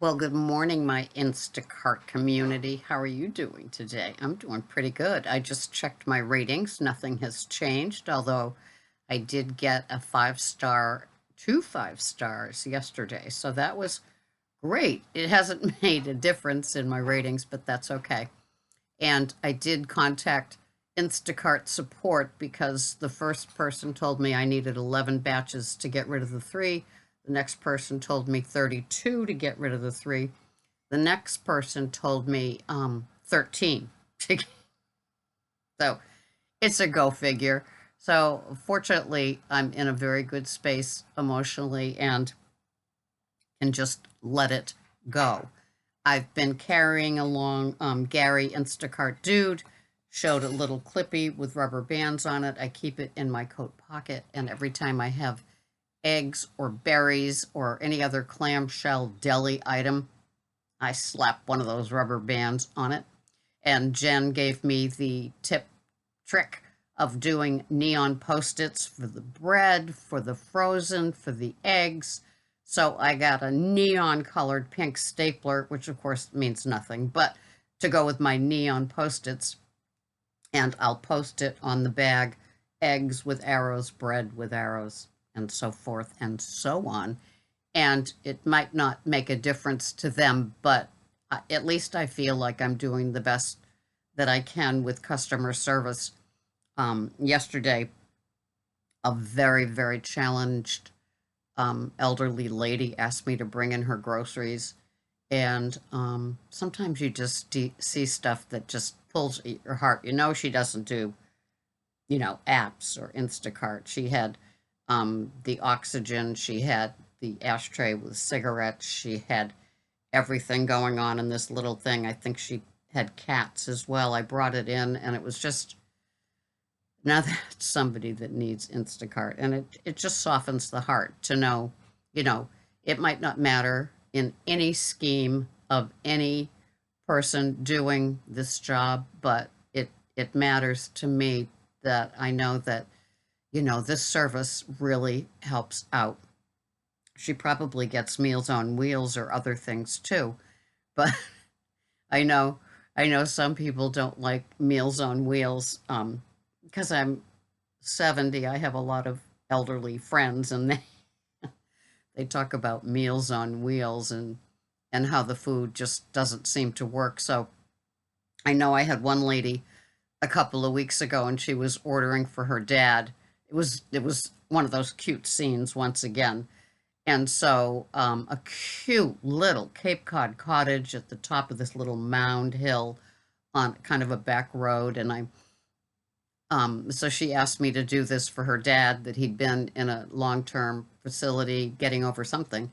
Well, good morning, my Instacart community. How are you doing today? I'm doing pretty good. I just checked my ratings. Nothing has changed, although I did get a 5 star, 2 5 stars yesterday. So that was great. It hasn't made a difference in my ratings, but that's okay. And I did contact Instacart support because the first person told me I needed 11 batches to get rid of the three. The next person told me 32 to get rid of the three. The next person told me 13. So it's a go figure. So fortunately, I'm in a very good space emotionally and can just let it go. I've been carrying along Gary Instacart Dude, showed a little clippy with rubber bands on it. I keep it in my coat pocket, and every time I have eggs or berries or any other clamshell deli item, I slap one of those rubber bands on it. And Jen gave me the trick of doing neon post-its for the bread, for the frozen, for the eggs. So I got a neon colored pink stapler, which of course means nothing, but to go with my neon post-its, and I'll post it on the bag, eggs with arrows, bread with arrows, and so forth and so on. And it might not make a difference to them, but at least I feel like I'm doing the best that I can with customer service. Yesterday, a very, very challenged elderly lady asked me to bring in her groceries. And sometimes you just see stuff that just pulls at your heart. You know, she doesn't do, apps or Instacart. She had the oxygen, she had the ashtray with cigarettes, she had everything going on in this little thing. I think she had cats as well. I brought it in, and it was just now that's somebody that needs Instacart. And it just softens the heart to know, you know, it might not matter in any scheme of any person doing this job, but it matters to me that I know that, this service really helps out. She probably gets Meals on Wheels or other things too, but I know I know some people don't like Meals on Wheels because I'm 70. I have a lot of elderly friends, and they talk about Meals on Wheels and how the food just doesn't seem to work. So I know I had one lady a couple of weeks ago, and she was ordering for her dad. It was one of those cute scenes once again. And so a cute little Cape Cod cottage at the top of this little mound hill on kind of a back road. And so she asked me to do this for her dad, that he'd been in a long-term facility getting over something.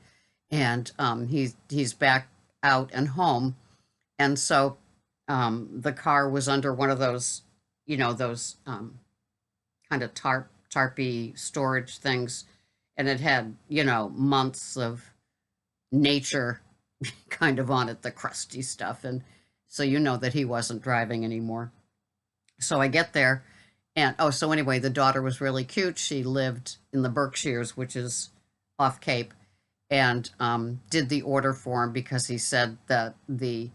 And he's back out and home. And so the car was under one of those, those kind of tarpy storage things, and it had, months of nature kind of on it, the crusty stuff. And so that he wasn't driving anymore. So I get there, and so anyway, the daughter was really cute. She lived in the Berkshires, which is off Cape, and did the order for him because he said that the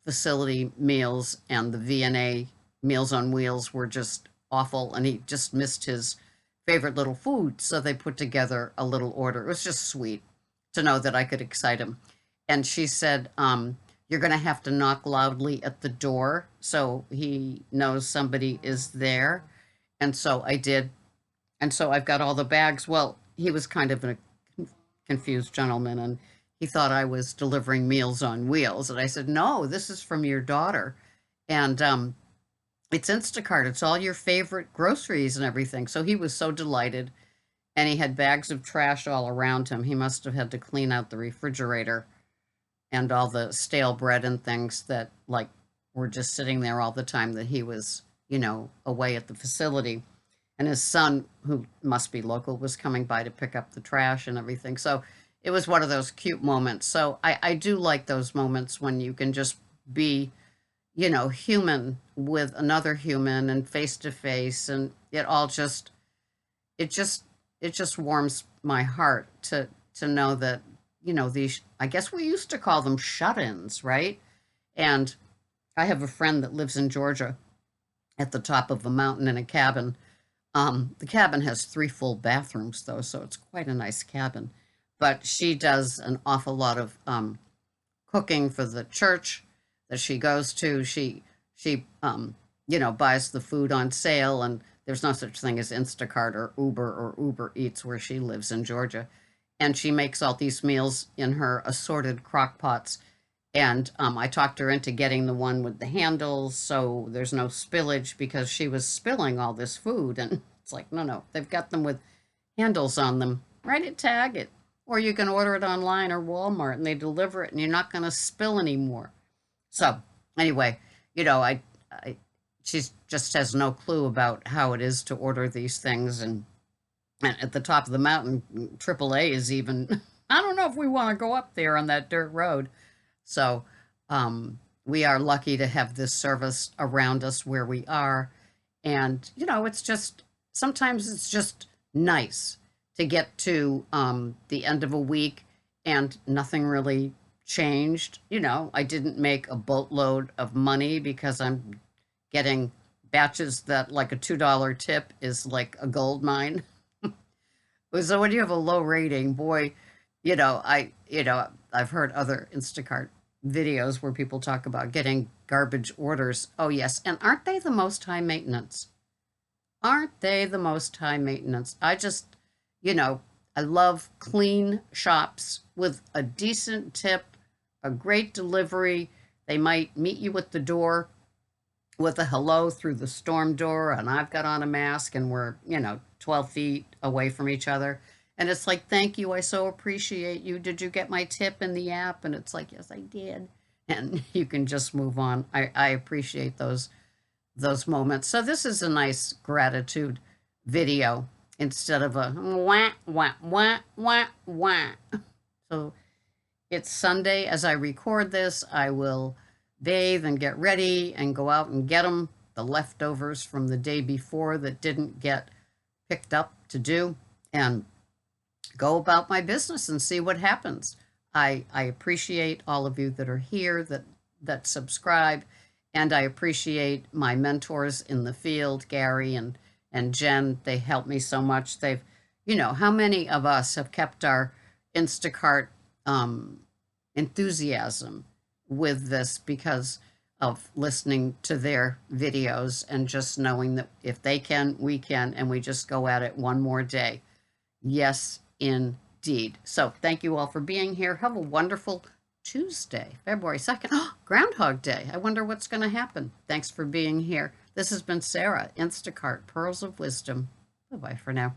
facility meals and the VNA Meals on Wheels were just awful, and he just missed his favorite little food. So they put together a little order. It was just sweet to know that I could excite him. And she said, you're going to have to knock loudly at the door so he knows somebody is there. And so I did. And so I've got all the bags. Well, he was kind of a confused gentleman, and he thought I was delivering Meals on Wheels. And I said, no, this is from your daughter. And it's Instacart. It's all your favorite groceries and everything. So he was so delighted. And he had bags of trash all around him. He must have had to clean out the refrigerator and all the stale bread and things that, like, were just sitting there all the time that he was, away at the facility. And his son, who must be local, was coming by to pick up the trash and everything. So it was one of those cute moments. So I do like those moments when you can just be, human with another human and face to face. And it just, it just warms my heart to know that these, I guess we used to call them shut-ins, right? And I have a friend that lives in Georgia at the top of a mountain in a cabin. The cabin has 3 full bathrooms, though, so it's quite a nice cabin. But she does an awful lot of cooking for the church that she goes to. She buys the food on sale, and there's no such thing as Instacart or Uber Eats where she lives in Georgia. And she makes all these meals in her assorted crock pots. And I talked her into getting the one with the handles so there's no spillage because she was spilling all this food. And it's like, no, no, they've got them with handles on them. Write it, tag it. Or you can order it online or Walmart and they deliver it and you're not going to spill anymore. So, anyway, I she just has no clue about how it is to order these things. And at the top of the mountain, AAA is even, I don't know if we want to go up there on that dirt road. So we are lucky to have this service around us where we are. And, it's just, sometimes it's just nice to get to the end of a week and nothing really changed. I didn't make a boatload of money because I'm getting batches that like a $2 tip is like a gold mine. So when you have a low rating, boy, I've heard other Instacart videos where people talk about getting garbage orders. Oh, yes. And aren't they the most high maintenance? Aren't they the most high maintenance? I love clean shops with a decent tip, a great delivery. They might meet you at the door with a hello through the storm door, and I've got on a mask, and we're, 12 feet away from each other. And it's like, thank you, I so appreciate you. Did you get my tip in the app? And it's like, yes, I did. And you can just move on. I appreciate those moments. So this is a nice gratitude video instead of a wah, wah, wah, wah, wah. So it's Sunday as I record this. I will bathe and get ready and go out and get them, the leftovers from the day before that didn't get picked up to do, and go about my business and see what happens. I appreciate all of you that are here, that subscribe, and I appreciate my mentors in the field, Gary and Jen. They help me so much. How many of us have kept our Instacart enthusiasm with this because of listening to their videos and just knowing that if they can, we can, and we just go at it one more day. Yes, indeed. So thank you all for being here. Have a wonderful Tuesday, February 2nd. Oh, Groundhog Day. I wonder what's going to happen. Thanks for being here. This has been Sarah, Instacart, Pearls of Wisdom. Bye-bye for now.